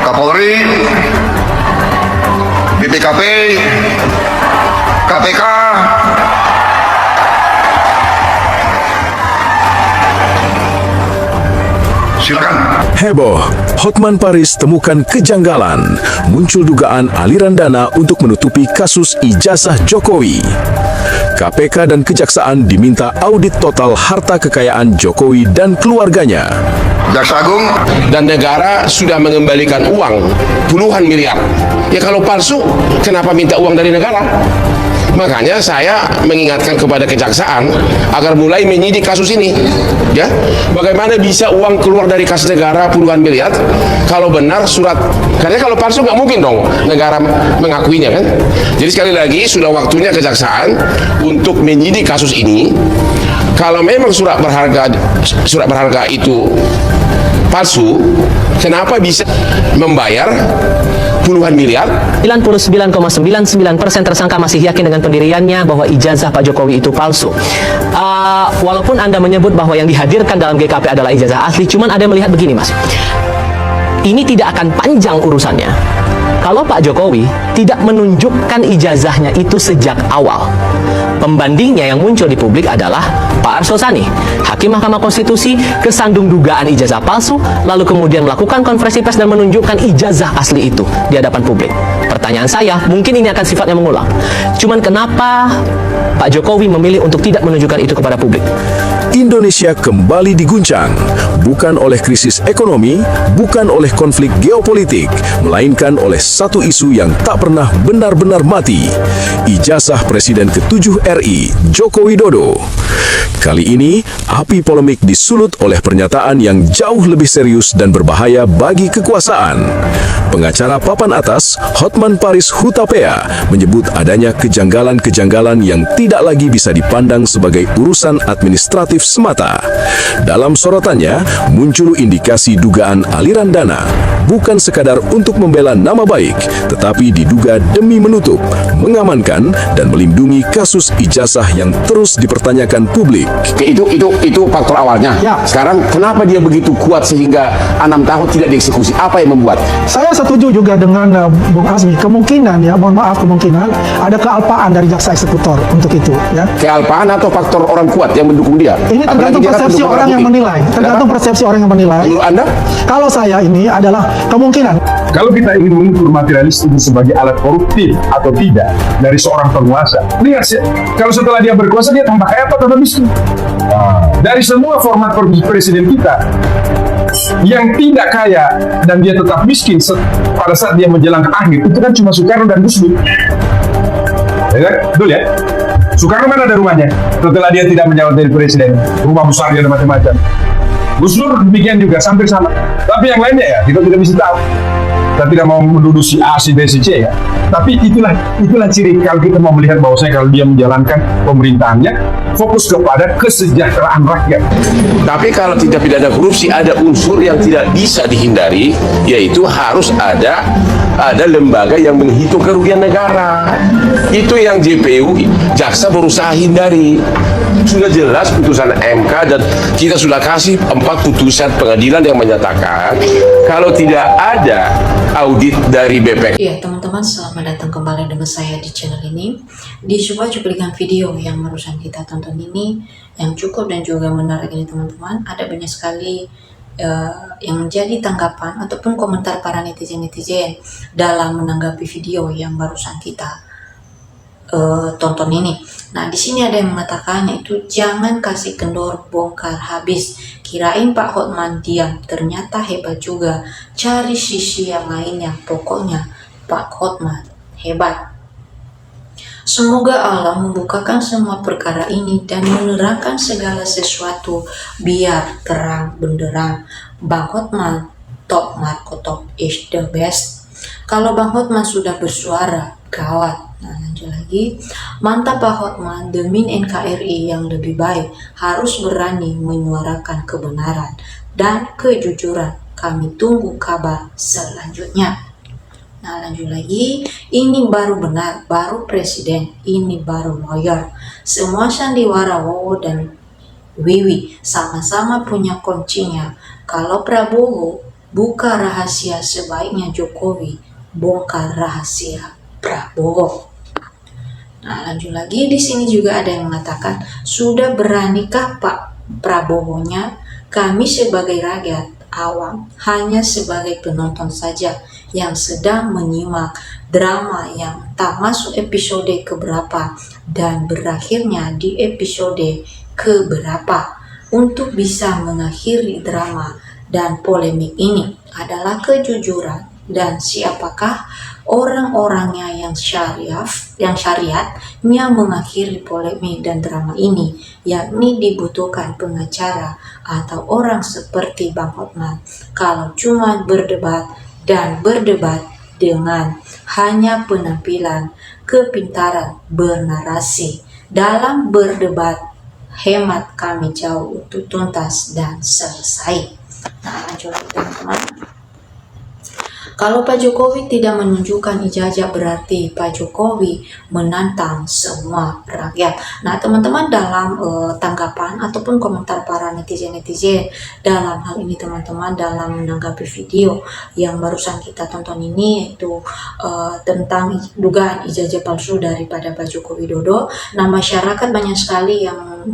Kapolri, BPKP, KPK, silakan. Heboh, Hotman Paris temukan kejanggalan. Muncul dugaan aliran dana untuk menutupi kasus ijazah Jokowi. KPK dan Kejaksaan diminta audit total harta kekayaan Jokowi dan keluarganya. Jaksa Agung Dan negara sudah mengembalikan uang puluhan miliar. Ya kalau palsu, kenapa minta uang dari negara? Makanya saya mengingatkan kepada Kejaksaan agar mulai menyidik kasus ini. Ya, bagaimana bisa uang keluar dari kas negara puluhan miliar kalau benar surat? Karena kalau palsu nggak mungkin dong negara mengakuinya kan. Jadi sekali lagi sudah waktunya Kejaksaan untuk menyidik kasus ini. Kalau memang surat berharga itu palsu, kenapa bisa membayar puluhan miliar? 99,99% tersangka masih yakin dengan pendiriannya bahwa ijazah Pak Jokowi itu palsu. Walaupun Anda menyebut bahwa yang dihadirkan dalam GKP adalah ijazah asli, cuman ada melihat begini, Mas. Ini tidak akan panjang urusannya kalau Pak Jokowi tidak menunjukkan ijazahnya itu sejak awal. Pembandingnya yang muncul di publik adalah Pak Arso Sani, Hakim Mahkamah Konstitusi, kesandung dugaan ijazah palsu, lalu kemudian melakukan konferensi pers dan menunjukkan ijazah asli itu di hadapan publik. Pertanyaan saya, mungkin ini akan sifatnya mengulang. Cuman kenapa Pak Jokowi memilih untuk tidak menunjukkan itu kepada publik? Indonesia kembali diguncang, bukan oleh krisis ekonomi, bukan oleh konflik geopolitik, melainkan oleh satu isu yang tak pernah benar-benar mati, ijazah Presiden ke-7 RI, Joko Widodo. Kali ini, api polemik disulut oleh pernyataan yang jauh lebih serius dan berbahaya bagi kekuasaan. Pengacara papan atas, Hotman Paris Hutapea, menyebut adanya kejanggalan-kejanggalan yang tidak lagi bisa dipandang sebagai urusan administratif semata. Dalam sorotannya, muncul indikasi dugaan aliran dana, bukan sekadar untuk membela nama baik, tetapi diduga demi menutup, mengamankan, dan melindungi kasus ijazah yang terus dipertanyakan publik. Itu faktor awalnya. Ya. Sekarang kenapa dia begitu kuat sehingga 6 tahun tidak dieksekusi? Apa yang membuat? Saya setuju juga dengan Bung Azmi. Kemungkinan kemungkinan ada kealpaan dari jaksa eksekutor untuk itu. Ya. Kealpaan atau faktor orang kuat yang mendukung dia? Ini tergantung persepsi orang yang menilai. Tergantung persepsi orang yang menilai. Menurut Anda? Kalau saya ini adalah kemungkinan. Kalau kita ingin mengukur materialis ini sebagai alat koruptif atau tidak dari seorang penguasa, lihat kalau setelah dia berkuasa dia tambah kaya apa tambah miskin. Dari semua format presiden kita, yang tidak kaya dan dia tetap miskin pada saat dia menjelang akhir itu kan cuma Soekarno dan Gus Dur. Betul ya? Soekarno mana ada rumahnya setelah dia tidak menjabat jadi presiden, rumah besar dia dan macam-macam. Gus Dur demikian juga, hampir sama. Tapi yang lainnya ya kita tidak bisa tahu. Kita tidak mau menuduh si A, si B, si C ya. Tapi itulah ciri kalau kita mau melihat bahwasanya kalau dia menjalankan pemerintahannya fokus kepada kesejahteraan rakyat. Tapi kalau tindak pidana korupsi ada unsur yang tidak bisa dihindari, yaitu harus ada lembaga yang menghitung kerugian negara. Itu yang JPU, jaksa berusaha hindari. Sudah jelas putusan MK dan kita sudah kasih 4 putusan pengadilan yang menyatakan kalau tidak ada audit dari BPK. Ya teman-teman, selamat datang kembali dengan saya di channel ini. Di sebuah cuplikan video yang barusan kita tonton ini, yang cukup dan juga menarik ini teman-teman, ada banyak sekali yang menjadi tanggapan ataupun komentar para netizen-netizen dalam menanggapi video yang barusan kita tonton ini. Nah, di sini ada yang mengatakan yaitu jangan kasih kendor, bongkar habis. Kirain Pak Hotman diam, ternyata hebat juga. Cari sisi yang lainnya, pokoknya Pak Hotman hebat. Semoga Allah membukakan semua perkara ini dan menerangkan segala sesuatu biar terang benderang. Bang Hotman, top Marco top is the best. Kalau Bang Hotman sudah bersuara, gawat. Nah, lanjut lagi. Mantap Pak Hotman, demi NKRI yang lebih baik harus berani menyuarakan kebenaran dan kejujuran. Kami tunggu kabar selanjutnya. Nah, lanjut lagi. Ini baru benar, baru presiden, ini baru lawyer. Semua sandiwara Wowo dan Wiwi sama-sama punya kuncinya. Kalau Prabowo buka rahasia sebaiknya Jokowi, bongkar rahasia Prabowo. Nah, lanjut lagi di sini juga ada yang mengatakan, sudah beranikah Pak Prabowo-nya? Kami sebagai rakyat awam hanya sebagai penonton saja yang sedang menyimak drama yang tak masuk episode keberapa dan berakhirnya di episode keberapa. Untuk bisa mengakhiri drama dan polemik ini adalah kejujuran dan siapakah orang-orangnya yang syariatnya mengakhiri polemik dan drama ini, yakni dibutuhkan pengacara atau orang seperti Bang Hotman. Kalau cuma berdebat dan berdebat dengan hanya penampilan kepintaran bernarasi dalam berdebat, hemat kami jauh untuk tuntas dan selesai. Nah, lanjut lagi teman-teman. Kalau Pak Jokowi tidak menunjukkan ijazah, berarti Pak Jokowi menantang semua rakyat. Nah teman-teman, dalam tanggapan ataupun komentar para netizen-netizen dalam hal ini teman-teman, dalam menanggapi video yang barusan kita tonton ini, yaitu tentang dugaan ijazah palsu daripada Pak Joko Widodo. Nah masyarakat banyak sekali yang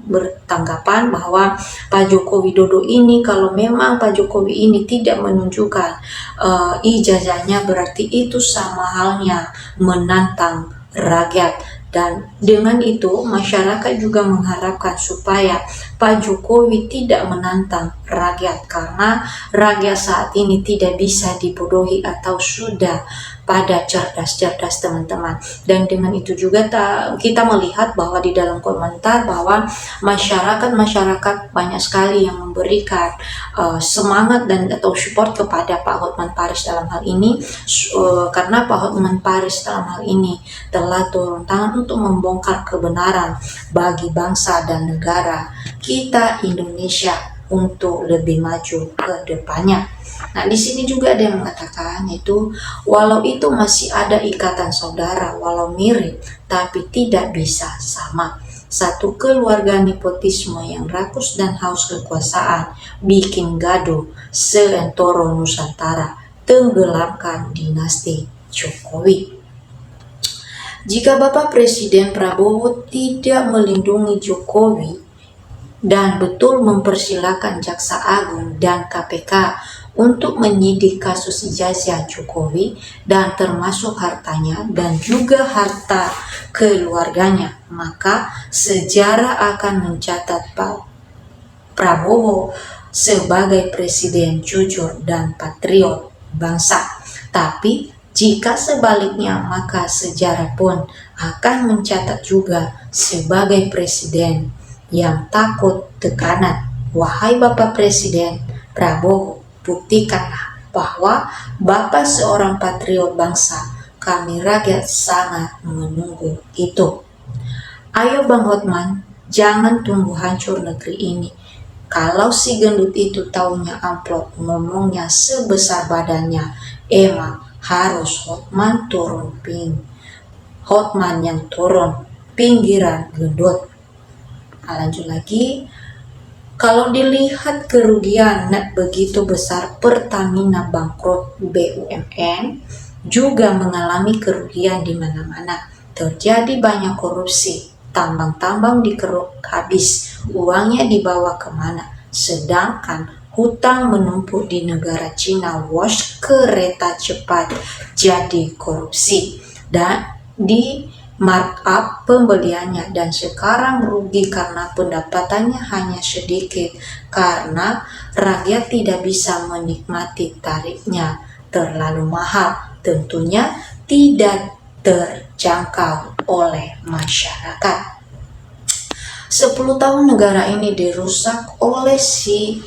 bertanggapan bahwa Pak Joko Widodo ini, kalau memang Pak Jokowi ini tidak menunjukkan ijazahnya, berarti itu sama halnya menantang rakyat. Dan dengan itu masyarakat juga mengharapkan supaya Pak Jokowi tidak menantang rakyat, karena rakyat saat ini tidak bisa dibodohi atau sudah pada cerdas-cerdas teman-teman. Dan dengan itu juga kita melihat bahwa di dalam komentar bahwa masyarakat banyak sekali yang memberikan semangat dan atau support kepada Pak Hotman Paris dalam hal ini, karena Pak Hotman Paris dalam hal ini telah turun tangan untuk membongkar kebenaran bagi bangsa dan negara kita Indonesia untuk lebih maju ke depannya. Nah, di sini juga ada yang mengatakan itu, walau itu masih ada ikatan saudara, walau mirip tapi tidak bisa sama. Satu keluarga nepotisme yang rakus dan haus kekuasaan bikin gaduh seantero Nusantara, tenggelamkan dinasti Jokowi. Jika Bapak Presiden Prabowo tidak melindungi Jokowi dan betul mempersilahkan Jaksa Agung dan KPK untuk menyidik kasus ijazah Jokowi dan termasuk hartanya dan juga harta keluarganya, maka sejarah akan mencatat Pak Prabowo sebagai presiden jujur dan patriot bangsa. Tapi jika sebaliknya, maka sejarah pun akan mencatat juga sebagai presiden yang takut tekanan. Wahai Bapak Presiden Prabowo, buktikanlah bahwa Bapak seorang patriot bangsa. Kami rakyat sangat menunggu itu. Ayo Bang Hotman, jangan tunggu hancur negeri ini. Kalau si gendut itu taunya amplop, ngomongnya sebesar badannya, emang harus Hotman Hotman yang turun pinggiran gendut. Lanjut lagi. Kalau dilihat kerugian begitu besar, Pertamina bangkrut, BUMN juga mengalami kerugian di mana-mana. Terjadi banyak korupsi, tambang-tambang dikeruk habis, uangnya dibawa kemana? Sedangkan hutang menumpuk di negara Cina, wash kereta cepat jadi korupsi. Dan di markup pembeliannya, dan sekarang rugi karena pendapatannya hanya sedikit karena rakyat tidak bisa menikmati tarifnya terlalu mahal, tentunya tidak terjangkau oleh masyarakat. 10 tahun negara ini dirusak oleh si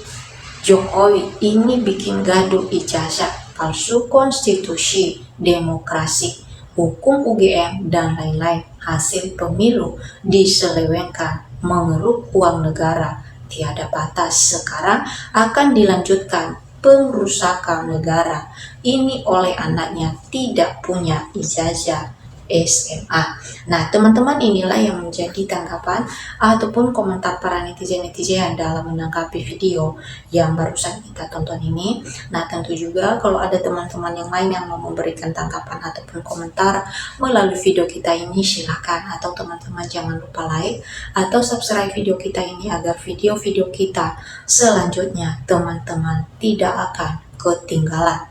Jokowi ini, bikin gaduh ijazah palsu, konstitusi, demokrasi, hukum UGM, dan lain-lain. Hasil pemilu diselewengkan, mengeruk uang negara tiada batas. Sekarang akan dilanjutkan pengrusakan negara ini oleh anaknya tidak punya ijazah SMA. Nah, teman-teman, inilah yang menjadi tanggapan ataupun komentar para netizen-netizen dalam menanggapi video yang barusan kita tonton ini. Nah, tentu juga kalau ada teman-teman yang lain yang mau memberikan tanggapan ataupun komentar melalui video kita ini, silakan. Atau teman-teman jangan lupa like atau subscribe video kita ini agar video-video kita selanjutnya teman-teman tidak akan ketinggalan.